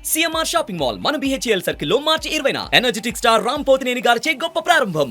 CMR shopping mall మన BHEL సర్కిల్లో మార్చి 20న energetic star Ram Pothineni గారిచే గొప్ప ప్రారంభం.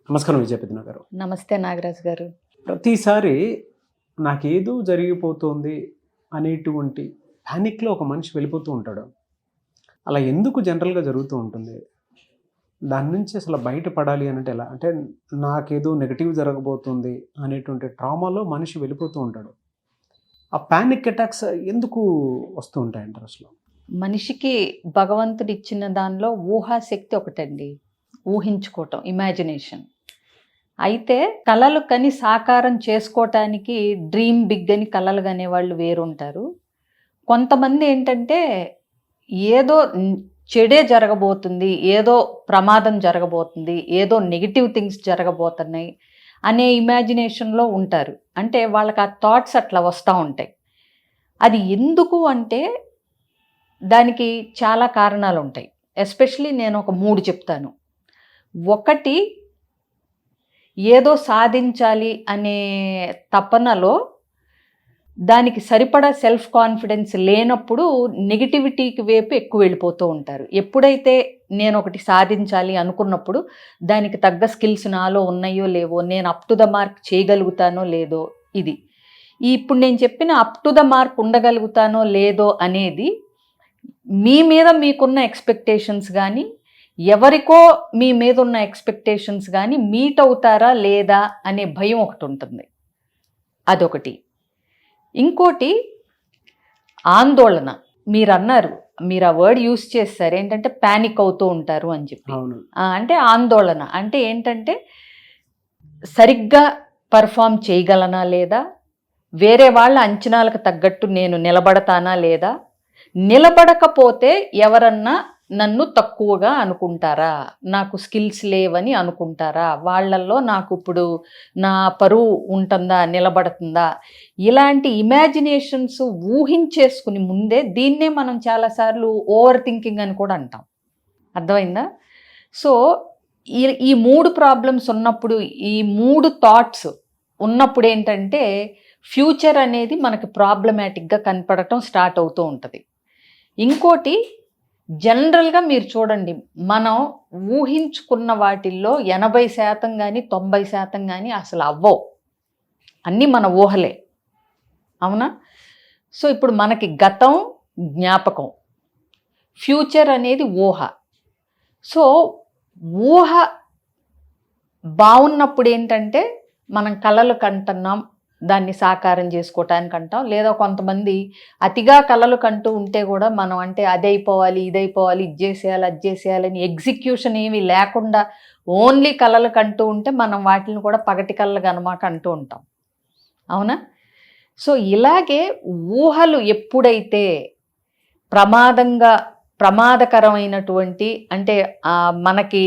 నమస్కారం విజయపతిన గారు. నమస్తే నాగరాజు గారు. ప్రతిసారి నాకేదో జరిగిపోతుంది అనేటువంటి ప్యానిక్లో ఒక మనిషి వెళ్ళిపోతూ ఉంటాడు. అలా ఎందుకు జనరల్గా జరుగుతూ ఉంటుంది? దాని నుంచి అసలు బయటపడాలి అంటే ఎలా? అంటే నాకేదో నెగటివ్ జరగబోతుంది అనేటువంటి ట్రామాలో మనిషి వెళ్ళిపోతూ ఉంటాడు. ఆ ప్యానిక్ అటాక్స్ ఎందుకు వస్తూ ఉంటాయంటారు అసలు? మనిషికి భగవంతుడు ఇచ్చిన దానిలో ఊహాశక్తి ఒకటండి, ఊహించుకోవటం, ఇమాజినేషన్. అయితే కలలు కని సాకారం చేసుకోవటానికి డ్రీమ్ బిగ్ అని కలలు కనేవాళ్ళు వేరుంటారు. కొంతమంది ఏంటంటే ఏదో చెడే జరగబోతుంది, ఏదో ప్రమాదం జరగబోతుంది, ఏదో నెగిటివ్ థింగ్స్ జరగబోతున్నాయి అనే ఇమాజినేషన్లో ఉంటారు. అంటే వాళ్ళకి ఆ థాట్స్ అట్లా వస్తూ ఉంటాయి. అది ఎందుకు అంటే దానికి చాలా కారణాలు ఉంటాయి. ఎస్పెషలీ నేను ఒక 3 చెప్తాను. ఒకటి, ఏదో సాధించాలి అనే తపనలో దానికి సరిపడా సెల్ఫ్ కాన్ఫిడెన్స్ లేనప్పుడు నెగిటివిటీకి వైపు ఎక్కువ వెళ్ళిపోతూ ఉంటారు. ఎప్పుడైతే నేను ఒకటి సాధించాలి అనుకున్నప్పుడు దానికి తగ్గ స్కిల్స్ నాలో ఉన్నాయో లేవో, నేను అప్ టు ద మార్క్ చేయగలుగుతానో లేదో, ఇది ఇప్పుడు నేను చెప్పిన అప్ టు ద మార్క్ ఉండగలుగుతానో లేదో అనేది మీ మీద మీకున్న ఎక్స్పెక్టేషన్స్ కానీ, ఎవరికో మీ మీద ఉన్న ఎక్స్పెక్టేషన్స్ కానీ మీట్ అవుతారా లేదా అనే భయం ఒకటి ఉంటుంది. అదొకటి. ఇంకోటి ఆందోళన. మీరు అన్నారు, మీరు ఆ వర్డ్ యూస్ చేస్తారు ఏంటంటే ప్యానిక్ అవుతూ ఉంటారు అని చెప్పి. అంటే ఆందోళన అంటే ఏంటంటే సరిగ్గా పర్ఫామ్ చేయగలనా లేదా, వేరే వాళ్ళ అంచనాలకు తగ్గట్టు నేను నిలబడతానా లేదా, నిలబడకపోతే ఎవరన్నా నన్ను తక్కువగా అనుకుంటారా, నాకు స్కిల్స్ లేవని అనుకుంటారా, వాళ్ళల్లో నాకు ఇప్పుడు నా పరువు ఉంటుందా, నిలబడుతుందా, ఇలాంటి ఇమాజినేషన్స్ ఊహించేసుకుని ముందే దీన్నే మనం చాలాసార్లు ఓవర్ థింకింగ్ అని కూడా అంటాం. అర్థమైందా? సో ఈ 3 ప్రాబ్లమ్స్ ఉన్నప్పుడు, ఈ 3 థాట్స్ ఉన్నప్పుడు ఏంటంటే ఫ్యూచర్ అనేది మనకి ప్రాబ్లమాటిక్గా కనపడటం స్టార్ట్ అవుతూ ఉంటుంది. ఇంకోటి, జనరల్గా మీరు చూడండి, మనం ఊహించుకున్న వాటిల్లో 80% కానీ 90% కానీ అసలు అవ్వవు. అన్నీ మన ఊహలే. అవునా? సో ఇప్పుడు మనకి గతం జ్ఞాపకం, ఫ్యూచర్ అనేది ఊహ. సో ఊహ బాగున్నప్పుడు ఏంటంటే మనం కలలు కంటున్నాం, దాన్ని సాకారం చేసుకోవటానికి అంటాం. లేదా కొంతమంది అతిగా కలలు కంటూ ఉంటే కూడా మనం అంటే అదైపోవాలి, ఇదైపోవాలి, ఇది చేసేయాలి, అది చేసేయాలని ఎగ్జిక్యూషన్ ఏమీ లేకుండా ఓన్లీ కలలు కంటూ ఉంటే మనం వాటిని కూడా పగటి కళ్ళ గనమాక అంటూ ఉంటాం. అవునా? సో ఇలాగే ఊహలు ఎప్పుడైతే ప్రమాదకరమైనటువంటి, అంటే మనకి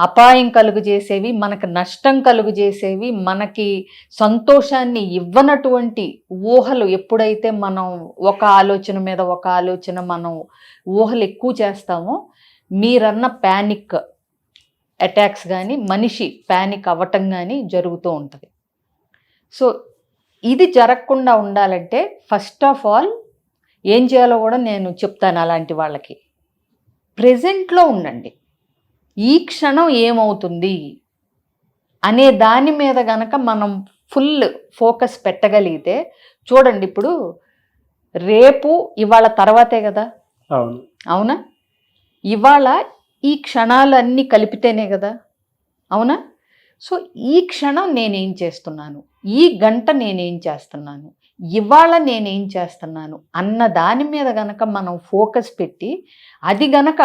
అపాయం కలుగు చేసేవి, మనకు నష్టం కలుగు చేసేవి, మనకి సంతోషాన్ని ఇవ్వనటువంటి ఊహలు ఎప్పుడైతే మనం ఒక ఆలోచన మీద ఒక ఆలోచన మనం ఊహలు ఎక్కువ చేస్తామో, మీరన్న ప్యానిక్ అటాక్స్ కానీ, మనిషి ప్యానిక్ అవ్వటం కానీ జరుగుతూ ఉంటుంది. సో ఇది జరగకుండా ఉండాలంటే ఫస్ట్ ఆఫ్ ఆల్ ఏం చేయాలో కూడా నేను చెప్తాను. అలాంటి వాళ్ళకి ప్రెజెంట్లో ఉండండి. ఈ క్షణం ఏమవుతుంది అనే దాని మీద గనక మనం ఫుల్ ఫోకస్ పెట్టగలిగితే, చూడండి ఇప్పుడు రేపు ఇవాళ తర్వాతే కదా. అవునా? ఇవాళ ఈ క్షణాలన్నీ కలిపితేనే కదా. అవునా? సో ఈ క్షణం నేనేం చేస్తున్నాను, ఈ గంట నేనేం చేస్తున్నాను, ఇవాళ నేనేం చేస్తున్నాను అన్న దాని మీద గనక మనం ఫోకస్ పెట్టి, అది గనక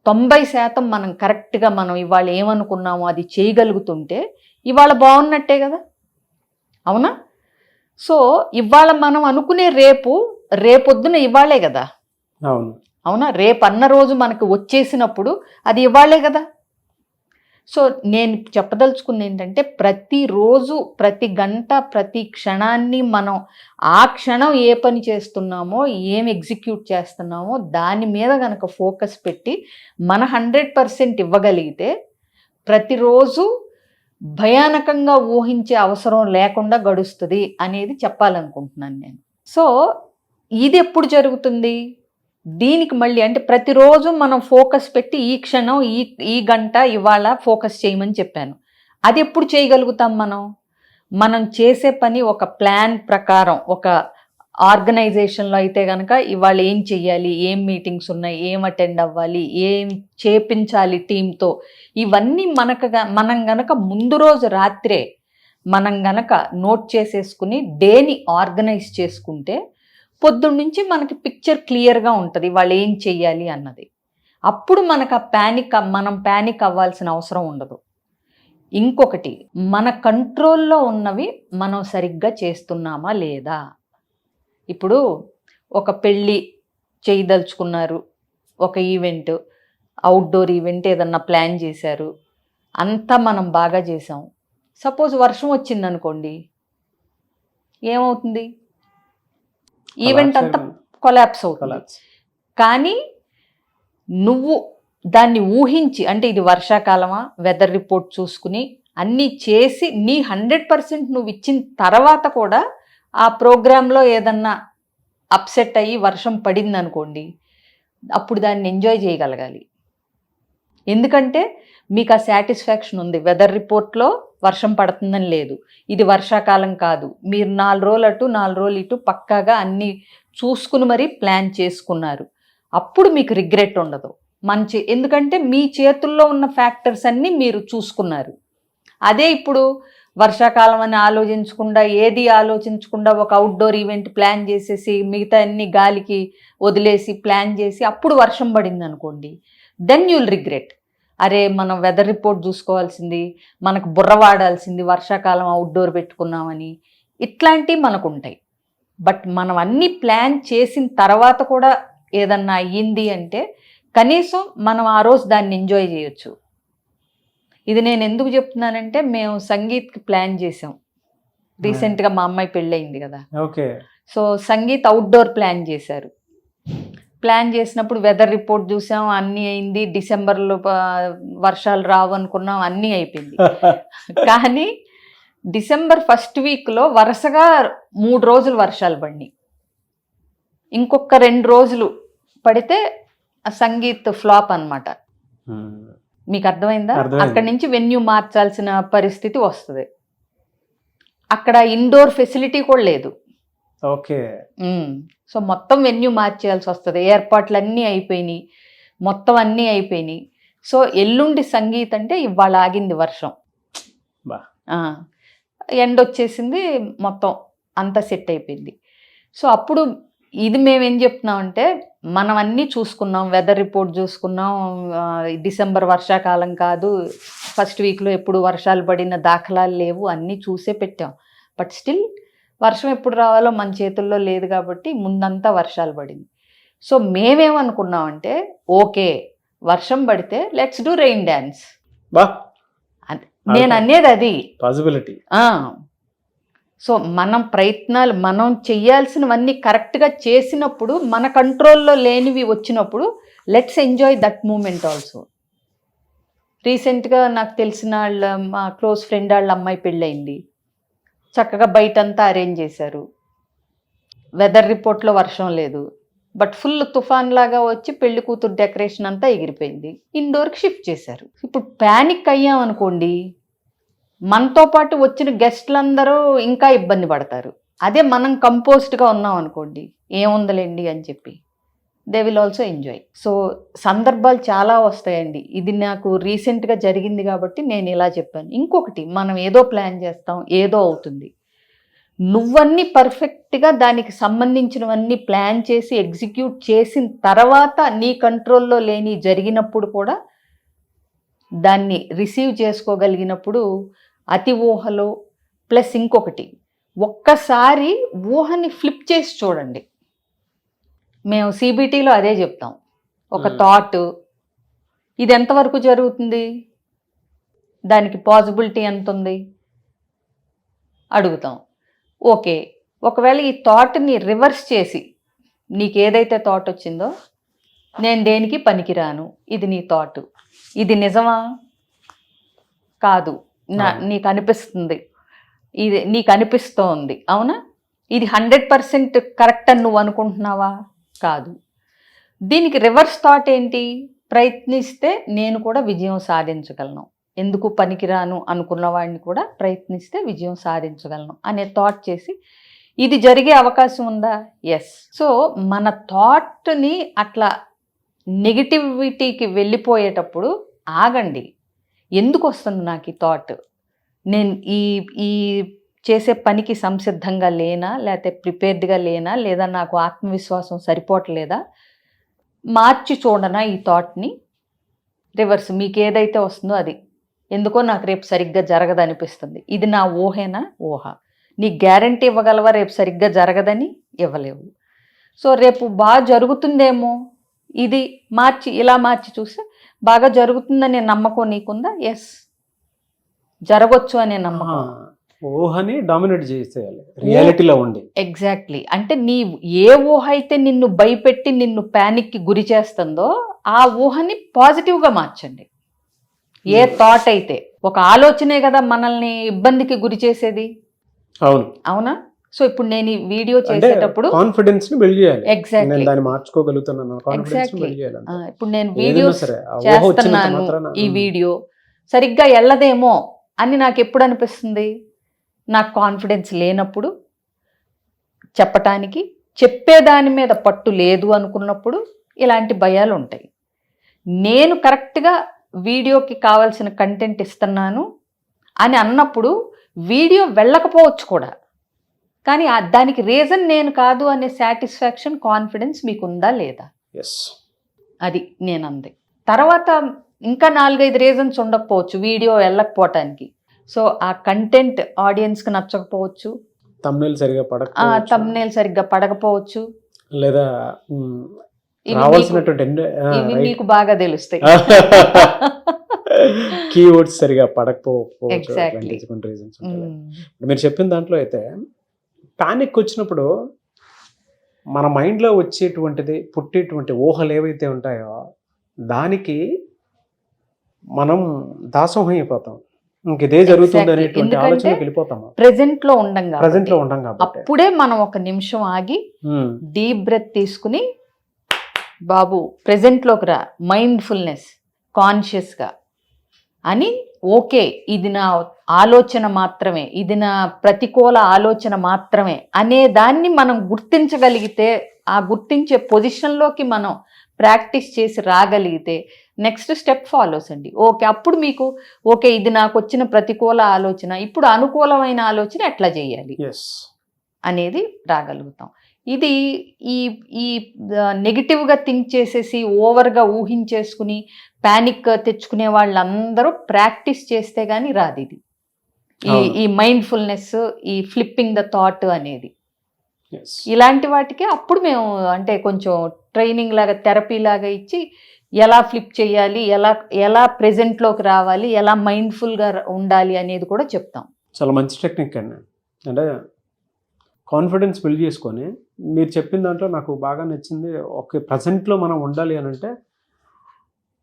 90% మనం కరెక్ట్గా మనం ఇవాళ ఏమనుకున్నామో అది చేయగలుగుతుంటే ఇవాళ బాగున్నట్టే కదా. అవునా? సో ఇవాళ మనం అనుకునే రేపొద్దున ఇవాళే కదా. అవునా? రేపు అన్న రోజు మనకు వచ్చేసినప్పుడు అది ఇవాళే కదా. సో నేను చెప్పదలుచుకుంది ఏంటంటే ప్రతిరోజు, ప్రతి గంట, ప్రతి క్షణాన్ని మనం ఆ క్షణం ఏ పని చేస్తున్నామో, ఏం ఎగ్జిక్యూట్ చేస్తున్నామో దాని మీద కనుక ఫోకస్ పెట్టి మన 100% ఇవ్వగలిగితే ప్రతిరోజు భయానకంగా ఊహించే అవసరం లేకుండా గడుస్తుంది అనేది చెప్పాలనుకుంటున్నాను నేను. సో ఇది ఎప్పుడు జరుగుతుంది? దీనికి మళ్ళీ అంటే ప్రతిరోజు మనం ఫోకస్ పెట్టి ఈ క్షణం ఈ గంట ఇవాళ ఫోకస్ చేయమని చెప్పాను. అది ఎప్పుడు చేయగలుగుతాం మనం చేసే పని ఒక ప్లాన్ ప్రకారం, ఒక ఆర్గనైజేషన్లో అయితే కనుక ఇవాళ ఏం చెయ్యాలి, ఏం మీటింగ్స్ ఉన్నాయి, ఏం అటెండ్ అవ్వాలి, ఏం చేపించాలి టీంతో, ఇవన్నీ మనం గనక ముందు రోజు రాత్రే మనం గనక నోట్ చేసేసుకుని డేని ఆర్గనైజ్ చేసుకుంటే పొద్దున్నుంచి మనకి పిక్చర్ క్లియర్గా ఉంటుంది వాళ్ళు ఏం చెయ్యాలి అన్నది. అప్పుడు మనకు మనం ప్యానిక్ అవ్వాల్సిన అవసరం ఉండదు. ఇంకొకటి, మన కంట్రోల్లో ఉన్నవి మనం సరిగ్గా చేస్తున్నామా లేదా. ఇప్పుడు ఒక పెళ్ళి చేయదలుచుకున్నారు, ఒక ఈవెంట్, అవుట్డోర్ ఈవెంట్ ఏదన్నా ప్లాన్ చేశారు, అంతా మనం బాగా చేసాం. సపోజ్ వర్షం వచ్చిందనుకోండి, ఏమవుతుంది? ఈవెంట్ అంతా కొలాప్స్ అవుతుంది. కానీ నువ్వు దాన్ని ఊహించి, అంటే ఇది వర్షాకాలమా, వెదర్ రిపోర్ట్ చూసుకుని అన్నీ చేసి నీ 100% నువ్వు ఇచ్చిన తర్వాత కూడా ఆ ప్రోగ్రాంలో ఏదన్నా అప్సెట్ అయ్యి వర్షం పడింది అనుకోండి, అప్పుడు దాన్ని ఎంజాయ్ చేయగలగాలి. ఎందుకంటే మీకు ఆ సాటిస్ఫాక్షన్ ఉంది. వెదర్ రిపోర్ట్లో వర్షం పడుతుందని లేదు, ఇది వర్షాకాలం కాదు, మీరు 4 రోజులు అటు 4 రోజులు ఇటు పక్కాగా అన్నీ చూసుకుని మరీ ప్లాన్ చేసుకున్నారు. అప్పుడు మీకు రిగ్రెట్ ఉండదు. ఎందుకంటే మీ చేతుల్లో ఉన్న ఫ్యాక్టర్స్ అన్నీ మీరు చూసుకున్నారు. అదే ఇప్పుడు వర్షాకాలం అని ఆలోచించకుండా ఒక అవుట్డోర్ ఈవెంట్ ప్లాన్ చేసేసి మిగతా అన్ని గాలికి వదిలేసి ప్లాన్ చేసి అప్పుడు వర్షం పడింది అనుకోండి, దెన్ యుల్ రిగ్రెట్. అరే మనం వెదర్ రిపోర్ట్ చూసుకోవాల్సింది, మనకు బుర్ర వాడాల్సింది, వర్షాకాలం అవుట్డోర్ పెట్టుకున్నామని, ఇట్లాంటివి మనకు ఉంటాయి. బట్ మనం అన్నీ ప్లాన్ చేసిన తర్వాత కూడా ఏదన్నా అయ్యింది అంటే కనీసం మనం ఆ రోజు దాన్ని ఎంజాయ్ చేయొచ్చు. ఇది నేను ఎందుకు చెప్తున్నానంటే, మేము సంగీత్కి ప్లాన్ చేసాం రీసెంట్గా, మా అమ్మాయి పెళ్ళయింది కదా. Okay. So sangeet outdoor plan చేశారు. ప్లాన్ చేసినప్పుడు వెదర్ రిపోర్ట్ చూసాం, అన్నీ అయింది. డిసెంబర్లో వర్షాలు రావు అనుకున్నాం, అన్నీ అయిపోయింది. కానీ డిసెంబర్ 1st వీక్లో వరుసగా 3 రోజులు వర్షాలు పడినాయి. ఇంకొక 2 రోజులు పడితే ఆ సంగీత్ ఫ్లాప్ అన్నమాట. మీకు అర్థమైందా? అక్కడి నుంచి వెన్యూ మార్చాల్సిన పరిస్థితి వస్తుంది. అక్కడ ఇండోర్ ఫెసిలిటీ కూడా లేదు. ఓకే. సో మొత్తం వెన్యూ మార్చేయాల్సి వస్తుంది. ఏర్పాట్లు అన్నీ అయిపోయినాయి, మొత్తం అన్నీ అయిపోయినాయి. సో ఎల్లుండి సంగీత్ అంటే ఇవాళ ఆగింది వర్షం, ఎండ వచ్చేసింది, మొత్తం అంతా సెట్ అయిపోయింది. సో అప్పుడు ఇది మేమేం చెప్తున్నామంటే, మనం అన్నీ చూసుకున్నాం, వెదర్ రిపోర్ట్ చూసుకున్నాం, డిసెంబర్ వర్షాకాలం కాదు, 1st వీక్లో ఎప్పుడు వర్షాలు పడిన దాఖలాలు లేవు, అన్నీ చూసే పెట్టాం. బట్ స్టిల్ వర్షం ఎప్పుడు రావాలో మన చేతుల్లో లేదు కాబట్టి ముందంతా వర్షాలు పడింది. సో మేమేమనుకున్నామంటే, ఓకే వర్షం పడితే లెట్స్ డూ రెయిన్ డ్యాన్స్. నేను అనేది అది పాసిబిలిటీ. సో మనం ప్రయత్నాలు, మనం చెయ్యాల్సినవన్నీ కరెక్ట్గా చేసినప్పుడు, మన కంట్రోల్లో లేనివి వచ్చినప్పుడు let's enjoy that moment also. రీసెంట్గా నాకు తెలిసిన మా క్లోజ్ ఫ్రెండ్ వాళ్ళ అమ్మాయి పెళ్ళయింది. చక్కగా బయటంతా అరేంజ్ చేశారు. వెదర్ రిపోర్ట్లో వర్షం లేదు, బట్ ఫుల్ తుఫాన్ లాగా వచ్చి పెళ్లి కూతురు డెకరేషన్ అంతా ఎగిరిపోయింది. ఇండోర్కి షిఫ్ట్ చేశారు. ఇప్పుడు ప్యానిక్ అయ్యామనుకోండి, మనతో పాటు వచ్చిన గెస్ట్లందరూ ఇంకా ఇబ్బంది పడతారు. అదే మనం కంపోజ్డ్గా ఉన్నాం అనుకోండి, ఏముందలేండి అని చెప్పి they will also enjoy. So సందర్భాలు చాలా వస్తాయండి. ఇది నాకు రీసెంట్గా జరిగింది కాబట్టి నేను ఇలా చెప్పాను. ఇంకొకటి, మనం ఏదో ప్లాన్ చేస్తాం, ఏదో అవుతుంది. నువ్వన్నీ పర్ఫెక్ట్గా దానికి సంబంధించినవన్నీ ప్లాన్ చేసి ఎగ్జిక్యూట్ చేసిన తర్వాత నీ కంట్రోల్లో లేని జరిగినప్పుడు కూడా దాన్ని రిసీవ్ చేసుకోగలిగినప్పుడు అతి ఊహలో ప్లస్ ఇంకొకటి, ఒక్కసారి ఊహని ఫ్లిప్ చేసి చూడండి. మేము సిబిటీలో అదే చెప్తాం. ఒక థాట్, ఇది ఎంతవరకు జరుగుతుంది, దానికి పాసిబిలిటీ ఎంత ఉంది అడుగుతాం. ఓకే, ఒకవేళ ఈ థాట్ని రివర్స్ చేసి, నీకు ఏదైతే థాట్ వచ్చిందో, నేను దేనికి పనికిరాను, ఇది నీ థాట్, ఇది నిజమా కాదు, నీకు అనిపిస్తుంది, ఇది నీకు అనిపిస్తోంది, అవునా, ఇది 100% కరెక్ట్ అని నువ్వు అనుకుంటున్నావా? కాదు. దీనికి రివర్స్ థాట్ ఏంటి? ప్రయత్నిస్తే నేను కూడా విజయం సాధించగలను, ఎందుకు పనికిరాను అనుకున్న వాడిని కూడా ప్రయత్నిస్తే విజయం సాధించగలను అనే థాట్ చేసి ఇది జరిగే అవకాశం ఉందా? ఎస్. సో మన థాట్ని అట్లా నెగిటివిటీకి వెళ్ళిపోయేటప్పుడు ఆగండి. ఎందుకు వస్తుంది నాకు ఈ థాట్? నేను ఈ చేసే పనికి సంసిద్ధంగా లేనా, లేకపోతే ప్రిపేర్డ్గా లేనా, లేదా నాకు ఆత్మవిశ్వాసం సరిపోవట్లేదా? మార్చి చూడనా ఈ థాట్ని? రివర్స్, మీకు ఏదైతే వస్తుందో అది. ఎందుకో నాకు రేపు సరిగ్గా జరగదనిపిస్తుంది. ఇది నా ఊహేనా? ఊహ. నీకు గ్యారంటీ ఇవ్వగలవా రేపు సరిగ్గా జరగదని? ఇవ్వలేవు. సో రేపు బాగా జరుగుతుందేమో, ఇది మార్చి ఇలా మార్చి చూస్తే బాగా జరుగుతుందనే నమ్మకం నీకుందా? ఎస్, జరగొచ్చు అనే నమ్మకం. ఊహని డామినేట్ చేసేయాలి రియాలిటీలో ఉండి. ఎగ్జాక్ట్లీ. అంటే నీ ఏ ఊహ అయితే నిన్ను భయపెట్టి నిన్ను ప్యానిక్కి గురి చేస్తుందో ఆ ఊహని పాజిటివ్గా మార్చండి. ఏ థాట్ అయితే, ఒక ఆలోచనే కదా మనల్ని ఇబ్బందికి గురి చేసేది. అవునా? సో ఇప్పుడు నేను ఈ వీడియో చేసేటప్పుడు కాన్ఫిడెన్స్ ని బిల్డ్ చేయాలి. ఎగ్జాక్ట్లీ, నేను దాన్ని మార్చుకోగలుగుతున్నాను కాన్ఫిడెన్స్ ని బిల్డ్ చేయాలి. ఇప్పుడు నేను వీడియో చేస్తున్నాను, ఈ వీడియో సరిగ్గా వెళ్ళదేమో అని నాకు ఎప్పుడు అనిపిస్తుంది? నాకు కాన్ఫిడెన్స్ లేనప్పుడు, చెప్పటానికి చెప్పేదాని మీద పట్టు లేదు అనుకున్నప్పుడు ఇలాంటి భయాలు ఉంటాయి. నేను కరెక్ట్గా వీడియోకి కావాల్సిన కంటెంట్ ఇస్తున్నాను అని అన్నప్పుడు వీడియో వెళ్ళకపోవచ్చు కూడా, కానీ దానికి రీజన్ నేను కాదు అనే సాటిస్ఫాక్షన్, కాన్ఫిడెన్స్ మీకు ఉందా లేదా? అది నేను అంది. తర్వాత ఇంకా 4-5 రీజన్స్ ఉండకపోవచ్చు వీడియో వెళ్ళకపోవటానికి. సో ఆ కంటెంట్ ఆడియన్స్కి నచ్చకపోవచ్చు, thumbnail సరిగ్గా పడకపోవచ్చు, లేదా ఇవి మీకు బాగా తెలుస్తాయి. కీవర్డ్స్ సరిగా పడకపోవచ్చు. మీరు చెప్పిన దాంట్లో అయితే పానిక్ వచ్చినప్పుడు మన మైండ్లో వచ్చేటువంటిది, పుట్టేటువంటి ఊహలు ఏవైతే ఉంటాయో దానికి మనం దాసోహం అయిపోతాం. ఇంక ఇదే జరుగుతుంది అనేటువంటి ఆలోచనకి వెళ్ళిపోతాము. ప్రెజెంట్ లో ఉండం కాబట్టి అప్పుడే మనం ఒక నిమిషం ఆగి డీప్ బ్రెత్ తీసుకుని, బాబు ప్రెజెంట్ లోకి రా, మైండ్ఫుల్నెస్, కాన్షియస్గా అని, ఓకే ఇది నా ఆలోచన మాత్రమే, ఇది నా ప్రతికూల ఆలోచన మాత్రమే అనే దాన్ని మనం గుర్తించగలిగితే, ఆ గుర్తించే పొజిషన్లోకి మనం ప్రాక్టీస్ చేసి రాగలిగితే నెక్స్ట్ స్టెప్ ఫాలోస్ అండి. ఓకే, అప్పుడు మీకు ఓకే ఇది నాకు వచ్చిన ప్రతికూల ఆలోచన, ఇప్పుడు అనుకూలమైన ఆలోచన ఎట్లా చేయాలి అనేది రాగలుగుతాం. ఇది ఈ నెగిటివ్గా థింక్ చేసేసి ఓవర్గా ఊహించేసుకుని ప్యానిక్ తెచ్చుకునే వాళ్ళందరూ ప్రాక్టీస్ చేస్తే కానీ రాదు ఇది. ఈ మైండ్ఫుల్నెస్, ఈ ఫ్లిప్పింగ్ ద థాట్ అనేది, ఇలాంటి వాటికి అప్పుడు మేము అంటే కొంచెం ట్రైనింగ్ లాగా, థెరపీ లాగా ఇచ్చి ఎలా ఫ్లిప్ చేయాలి, ఎలా ప్రెజెంట్లోకి రావాలి, ఎలా మైండ్ఫుల్గా ఉండాలి అనేది కూడా చెప్తాం. చాలా మంచి టెక్నిక్ అండి. అంటే కాన్ఫిడెన్స్ బిల్డ్ చేసుకొని, మీరు చెప్పిన దాంట్లో నాకు బాగా నచ్చింది, ఒక ప్రజెంట్లో మనం ఉండాలి అని అంటే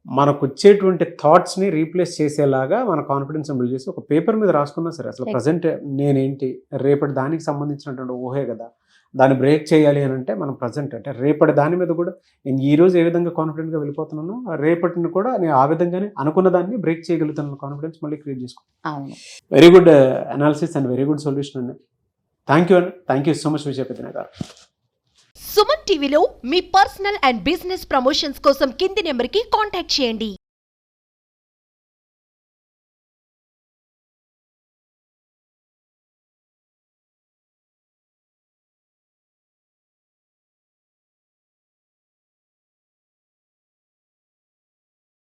మనకు వచ్చేటువంటి థాట్స్ని రీప్లేస్ చేసేలాగా మన కాన్ఫిడెన్స్ బిల్డ్ చేసి ఒక పేపర్ మీద రాసుకున్నా సరే, అసలు ప్రజెంట్ నేనేంటి, రేపటి దానికి సంబంధించినటువంటి ఊహే కదా, దాన్ని బ్రేక్ చేయాలి అని అంటే మనం ప్రజెంట్ అంటే రేపటి దాని మీద కూడా నేను ఈరోజు ఏ విధంగా కాన్ఫిడెంట్గా వెళ్ళిపోతున్నానో రేపటిని కూడా నేను ఆ విధంగానే అనుకున్న దాన్ని బ్రేక్ చేయగలుగుతాను, కాన్ఫిడెన్స్ మళ్ళీ క్రియేట్ చేసుకుంటాను. Very good analysis and very good solution అండి. థ్యాంక్ యూ అండి. థ్యాంక్ యూ సో మచ్ విజయపతిన గారు. సుమన్ టీవీలో మీ పర్సనల్ అండ్ బిజినెస్ ప్రమోషన్స్ కోసం కింది నెంబర్కి కాంటాక్ట్ చేయండి.